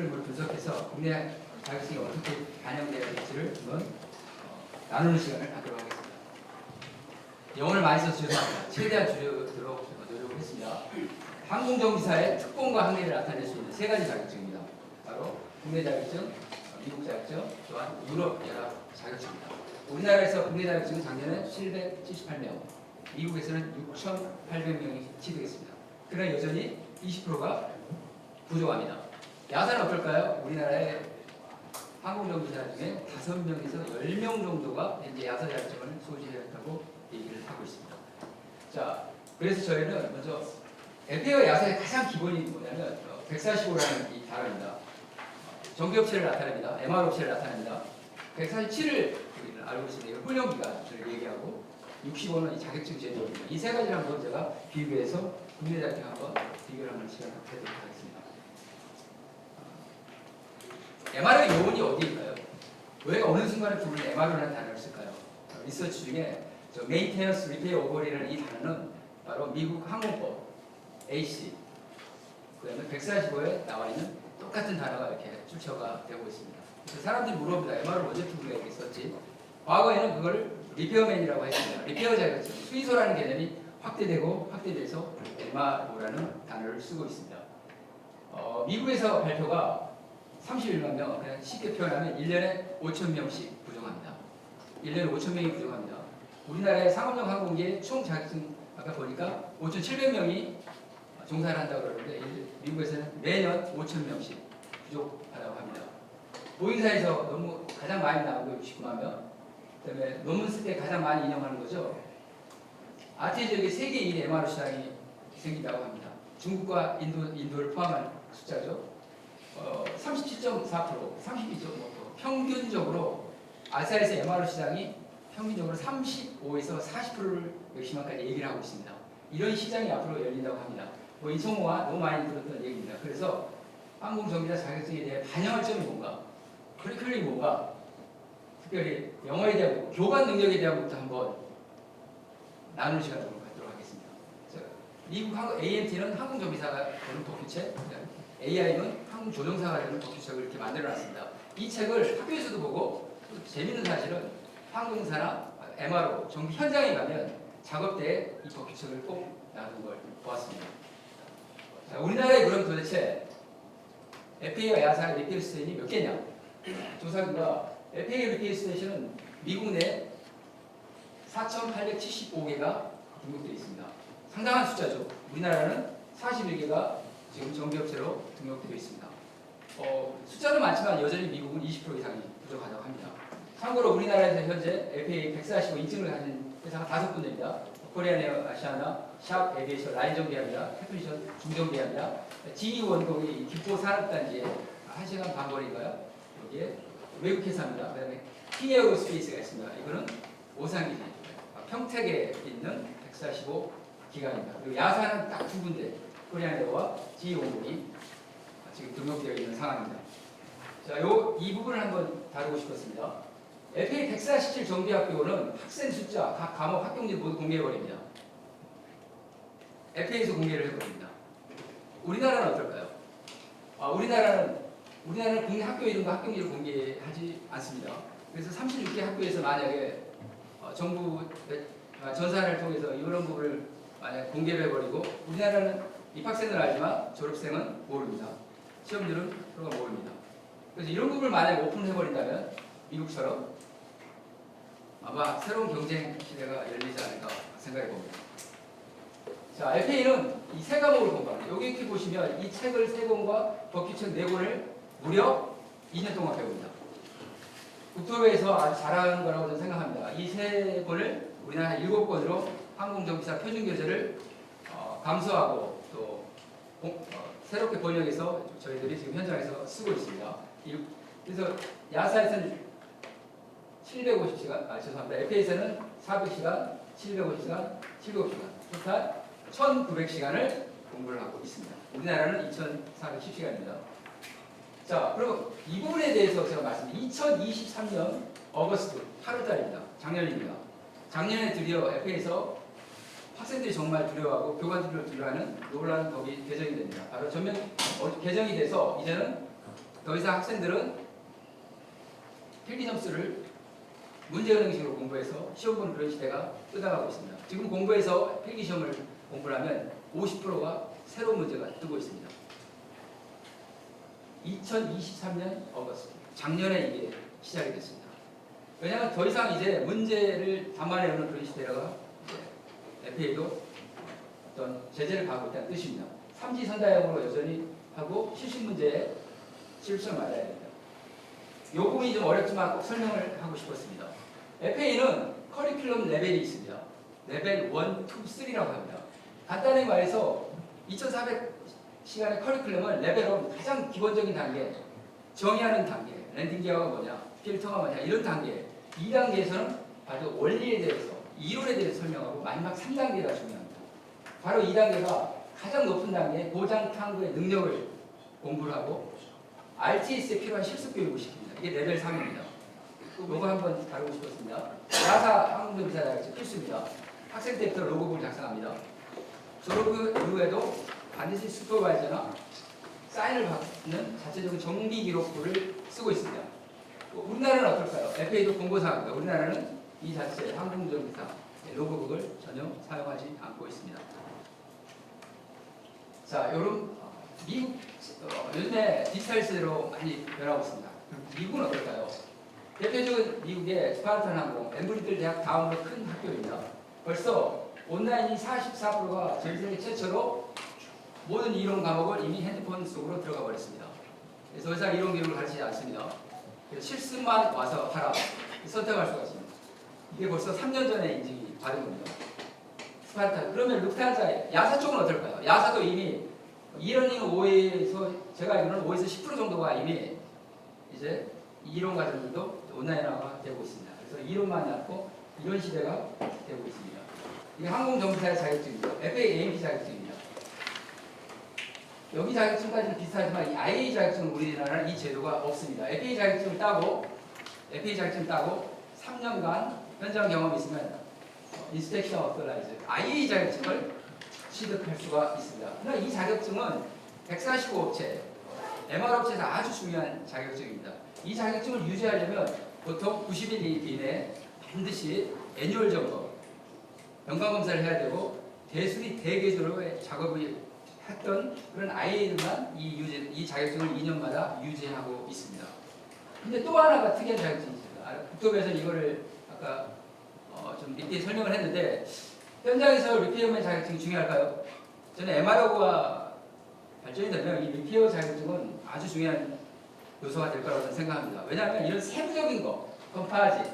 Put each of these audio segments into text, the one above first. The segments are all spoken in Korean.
흐름을 분석해서 국내 자격증이 어떻게 반영되어야 될지를 한번 나누는 시간을 갖도록 하겠습니다. 영어를 많이 써서 죄송합니다. 최대한 줄여들도록 노력을 했습니다. 항공정비사의 특권과 한계를 나타낼 수 있는 세 가지 자격증입니다. 바로 국내 자격증, 미국 자격증, 또한 유럽 연합 자격증입니다. 우리나라에서 국내 자격증은 작년에 778명, 미국에서는 6,800명이 취득했습니다. 그러나 여전히 20%가 부족합니다. 야사는 어떨까요? 우리나라의 항공정비사 중에 5명에서 10명 정도가 현재 야사 자격증을 소지했다고 얘기를 하고 있습니다. 자, 그래서 저희는 먼저 FA와 야사의 가장 기본이 뭐냐면 145라는 이 단어입니다. 정비업체를 나타냅니다. MR업체를 나타냅니다. 147을 우리는 알고 있습니다. 훈련기간을 얘기하고 65는 이 자격증 제도입니다. 이 세 가지를 한번 제가 비교해서 국내 자격증 한번 비교를 하는 시간을 갖도록 하겠습니다. MR의 요원이 어디일까요? 왜 어느 순간에 부르는 MR이라는 단어를 쓸까요? 리서치 중에 Maintenance, Repair, Overhaul이라는 이 단어는 바로 미국 항공법 AC 그 다음에 145에 나와 있는 똑같은 단어가 이렇게 출처가 되고 있습니다. 그래서 사람들이 물어봅니다. MR을 언제 우리가 썼지? 과거에는 그걸 리페어맨이라고 했습니다. 리페어 자격증, 수의소라는 개념이 확대되고 확대돼서 MRO라는 단어를 쓰고 있습니다. 미국에서 발표가 31만 명, 그냥 쉽게 표현하면 1년에 5,000명씩 부족합니다. 1년에 5,000명이 부족합니다. 우리나라의 상업용 항공기의 총 자격증 아까 보니까 5,700명이 종사를 한다고 그러는데 미국에서는 매년 5,000명씩 부족하다고 합니다. 보잉사에서 너무 가장 많이 나오고 69만 명, 그다음에 논문 쓸 때 가장 많이 인용하는 거죠. 아시아 지역에 세계 1위 MRO 시장이 생긴다고 합니다. 중국과 인도를 포함한 숫자죠. 37.4%, 32.5%. 평균적으로 아시아에서 MRO 시장이 평균적으로 35에서 40%를 맥시멈까지 얘기를 하고 있습니다. 이런 시장이 앞으로 열린다고 합니다. 뭐 이성호가 너무 많이 들었던 얘기입니다. 그래서 항공정비사 자격증에 대해 반영할 점이 뭔가, 커리큘럼이 뭔가, 특별히 영어에 대한 교관 능력에 대한 것도 한번 나누는 시간을 갖도록 하겠습니다. 미국 AMT는 항공정비사가 되는 법규책, AI는 항공조종사가 되는 법규책을 이렇게 만들어놨습니다. 이 책을 학교에서도 보고 또 재밌는 사실은 항공사나 MRO 정비 현장에 가면 작업대에 이 법규책을 꼭 놔둔 걸 보았습니다. 자, 우리나라에 그럼 도대체 FA와 야사의 리페어 스테이션이 몇 개냐? 조사기가 FA 리페어 스테이션은 미국 내 4,875개가 등록되어 있습니다. 상당한 숫자죠. 우리나라는 41개가 지금 정비업체로 등록되어 있습니다. 숫자는 많지만 여전히 미국은 20% 이상이 부족하다고 합니다. 참고로 우리나라에서 현재 FAA 145 인증을 가진 회사가 5군데입니다. 코리안에어 아시아나, 샵 에비에이션 라인 정비합니다. 테크니션 중정비합니다. GE1공이 김포 산업단지에 1시간 반 거리인가요? 여기에 외국 회사입니다. 그 다음에 K에어로스페이스가 있습니다. 이거는 오산기지, 평택에 있는 145 기관입니다. 그리고 야사는 딱 2군데, 코리안에어와 GE1공이 지금 등록되어 있는 상황입니다. 자, 이 부분을 한번 다루고 싶었습니다. FA 147 정비학교는 학생 숫자, 각 과목 합격률 모두 공개해버립니다. FA에서 공개를 해버립니다. 우리나라는 어떨까요? 우리나라는 국내 학교 이름과 합격률을 공개하지 않습니다. 그래서 36개 학교에서 만약에 정부 전산을 통해서 이런 부분을 만약 공개를 해버리고 우리나라는 입학생은 알지만 졸업생은 모릅니다. 시험들은 그런 거 모릅니다. 그래서 이런 부분을 만약에 오픈해버린다면 미국처럼 아마 새로운 경쟁 시대가 열리지 않을까 생각해 봅니다. 자, FA는 이 세 과목을 공부합니다. 여기 이렇게 보시면 이 책을 3권과 법규책 4권을 무려 2년 동안 배웁니다. 국토부에서 아주 잘하는 거라고 저는 생각합니다. 이 3권을 우리나라 7권으로 항공정비사 표준교재를 감수하고 또 새롭게 번역해서 저희들이 지금 현장에서 쓰고 있습니다. 그래서 야사에서는 750시간, 죄송합니다. FA에서는 400시간, 750시간, 700시간, 토탈 1900시간을 공부를 하고 있습니다. 우리나라는 2410시간입니다. 자, 그럼 이 부분에 대해서 제가 말씀드린 2023년 어거스트 8월달입니다. 작년입니다. 작년에 드디어 FA에서 학생들이 정말 두려워하고 교관들을 두려워하는 놀라운 법이 개정이 됩니다. 바로 전면 개정이 돼서 이제는 더 이상 학생들은 필기 점수를 문제 은행식으로 공부해서 시험 보는 그런 시대가 끝나가고 있습니다. 지금 공부해서 필기 시험을 공부를 하면 50%가 새로운 문제가 뜨고 있습니다. 2023년 어거스트, 작년에 이게 시작이 됐습니다. 왜냐하면 더 이상 이제 문제를 담아내는 그런 시대가 FA도 어떤 제재를 가하고 있다는 뜻입니다. 삼지선다형으로 여전히 하고 실식 문제에 실수를 맞아야 됩니다. 이 부분이 좀 어렵지만 꼭 설명을 하고 싶었습니다. FA는 커리큘럼 레벨이 있습니다. 레벨 1, 2, 3라고 합니다. 간단히 말해서 2400시간의 커리큘럼은 레벨 1 가장 기본적인 단계, 정의하는 단계, 랜딩 기어가 뭐냐, 필터가 뭐냐 이런 단계. 2단계에서는 바로 원리에 대해서, 이론에 대해서 설명하고 마지막 3단계가 중요합니다. 바로 2단계가 가장 높은 단계, 보장 탐구의 능력을 공부를 하고 RTS에 필요한 실습 교육을 시킵니다. 이게 레벨 3입니다. 이거 한번 다루고 싶었습니다. 야사 항공정비사 자격증 필수입니다. 학생 때부터 로그북을 작성합니다. 졸업 이후에도 반드시 슈퍼바이저나 사인을 받는 자체적인 정비 기록부를 쓰고 있습니다. 우리나라는 어떨까요? FA도 공고사항입니다. 우리나라는 이 자체 항공정비사 로그북을 전혀 사용하지 않고 있습니다. 자, 요런 미국 요즘에 디지털 시대로 많이 변하고 있습니다. 미국은 어떨까요? 대표적인 미국의 스파르탄 항공, 엠브리들 대학 다음으로 큰 학교입니다. 벌써 온라인이 44%가 전 세계 최초로 모든 이론 과목을 이미 핸드폰 속으로 들어가 버렸습니다. 그래서 더 이상 이론 교육을 가르치지 않습니다. 그래서 실습만 와서 하라 선택할 수가 있습니다. 이게 벌써 3년 전에 인증이 받은 겁니다. 스파르탄. 그러면 루프트한자, 야사 쪽은 어떨까요? 야사도 이미 이러닝 5에서 제가 알기로는 5에서 10% 정도가 이미 이제 이론 과정들도 온라인화가 되고 있습니다. 그래서 이론만 낳고 이런 시대가 되고 있습니다. 이게 항공정비사의 자격증입니다. FA AMP 자격증입니다. 여기 자격증까지는 비슷하지만 이 IA 자격증은 우리나라는 이 제도가 없습니다. FA 자격증을 따고 3년간 현장 경험이 있으면 인스펙션 어토라이즈 IA 자격증을 취득할 수가 있습니다. 그러나 이 자격증은 145업체, MR업체에서 아주 중요한 자격증입니다. 이 자격증을 유지하려면 보통 90일 이내에 반드시 애뉴얼 점검, 연관검사를 해야 되고 대수리 대개조로의 작업을 했던 그런 IA들만 이 자격증을 2년마다 유지하고 있습니다. 근데 또 하나가 특이한 자격증이 있습니다. 국토부에서는 이거를 아까 좀 밑에 설명을 했는데 현장에서 리페어맨 자격증이 중요할까요? 저는 MRO가 발전이 되면 이 리페어 자격증은 아주 중요한 요소가 될 거라고 생각합니다. 왜냐하면 이런 세부적인 거, 컴파지,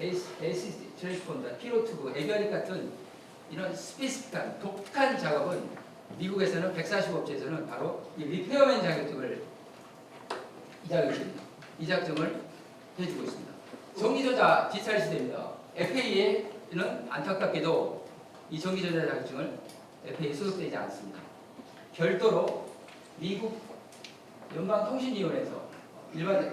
ACC, 트랜스폰더, 피로투브, 에비어닉 같은 이런 스페시픽한 독특한 작업은 미국에서는 145업체에서는 바로 이 리페어맨 자격증을 이 자격증을 해주고 있습니다. 전기전자 디지털 시대입니다. FA에는 안타깝게도 이 전기전자 자격증을 FA에 소속되지 않습니다. 별도로 미국 연방통신위원회에서 일반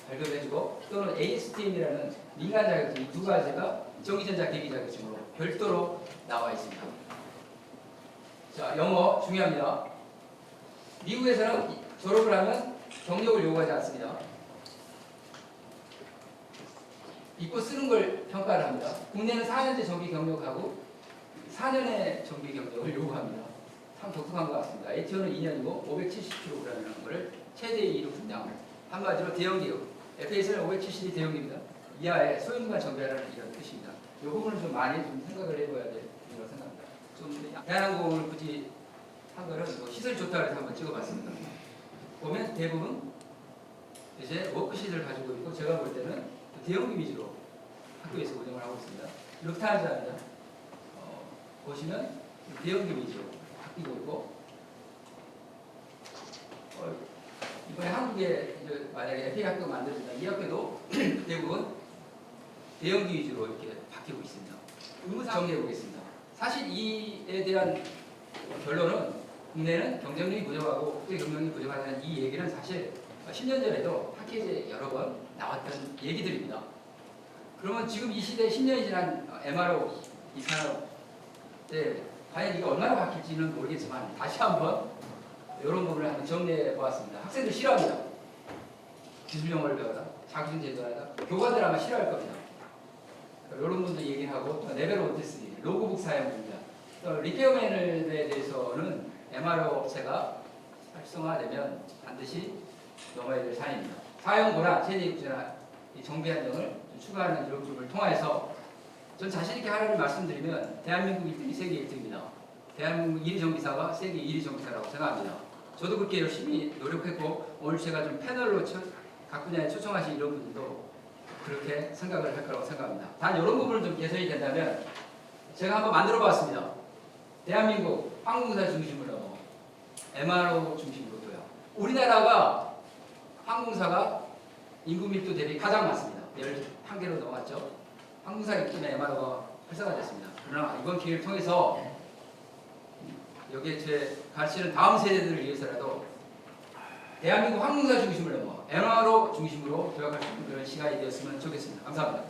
발급을 해주고 또는 ASTM이라는 민간 자격증 이 두 가지가 전기전자 기기 자격증으로 별도로 나와 있습니다. 자, 영어 중요합니다. 미국에서는 졸업을 하면 경력을 요구하지 않습니다. 읽고 쓰는 걸 평가를 합니다. 국내는 4년제 정비 경력하고 4년의 정비 경력을 요구합니다. 참 독특한 것 같습니다. ATO는 2년이고 570kg이라는 것을 최대 2로 분량. 한마디로 대형기업. FA에서는 570이 대형기입니다. 이하에 소형만 정비하라는 이런 뜻입니다. 이 부분을 좀 많이 좀 생각을 해봐야 될 일이라고 생각합니다. 좀 대한항공을 굳이 한 거는 뭐 시설 좋다고 해서 한번 찍어봤습니다. 보면 대부분 이제 워크시트를 가지고 있고 제가 볼 때는 대형기 위주로 학교에서 운영을 하고 있습니다. 루프트한자입니다. 보시면 대형기 위주로 바뀌고 있고 이번에 한국에 이제 만약에 FA 학교가 만들어진다면 이 학교도 대부분 대형기 위주로 이렇게 바뀌고 있습니다. 의무사 정리해 보겠습니다. 사실 이에 대한 결론은 국내는 경쟁력이 부족하고 국제 경쟁력이 부족하다는 이 얘기는 사실 10년 전에도 학회지에 여러 번 나왔던 얘기들입니다. 그러면 지금 이 시대에 10년이 지난 MRO 이 산업 때 과연 이게 얼마나 바뀔지는 모르겠지만 다시 한번 이런 부분을 한번 정리해 보았습니다. 학생들 싫어합니다. 기술 용어를 배워라, 자기준 제도하다, 교관들 아마 싫어할 겁니다. 이런 분도 얘기하고 또 레벨 1, 2, 3, 로그북 사용 문제, 또 리페어맨에 대해서는 MRO 업체가 활성화되면 반드시 넘어야 될 사안입니다. 사용 권한, 세대 입주나 정비 안정을 추가하는 이런 부분을 통해서 전 자신 있게 하나를 말씀드리면 대한민국 1등이 세계 1등입니다. 대한민국 1위 정비사가 세계 1위 정비사라고 생각합니다. 저도 그렇게 열심히 노력했고 오늘 제가 좀 패널로 각 분야에 초청하신 이런 분들도 그렇게 생각을 할 거라고 생각합니다. 단 이런 부분을 좀 개선이 된다면 제가 한번 만들어 봤습니다. 대한민국 항공사 중심으로 MRO 중심으로도요. 우리나라가 항공사가 인구 밀도 대비 가장 많습니다. 11개로 넘어갔죠. 항공사 입지나 MRO가 활성화됐습니다. 그러나 이번 기회를 통해서 여기에 제 가르치는 다음 세대들을 위해서라도 대한민국 항공사 중심으로 MRO 중심으로 도약할 수 있는 그런 시간이 되었으면 좋겠습니다. 감사합니다.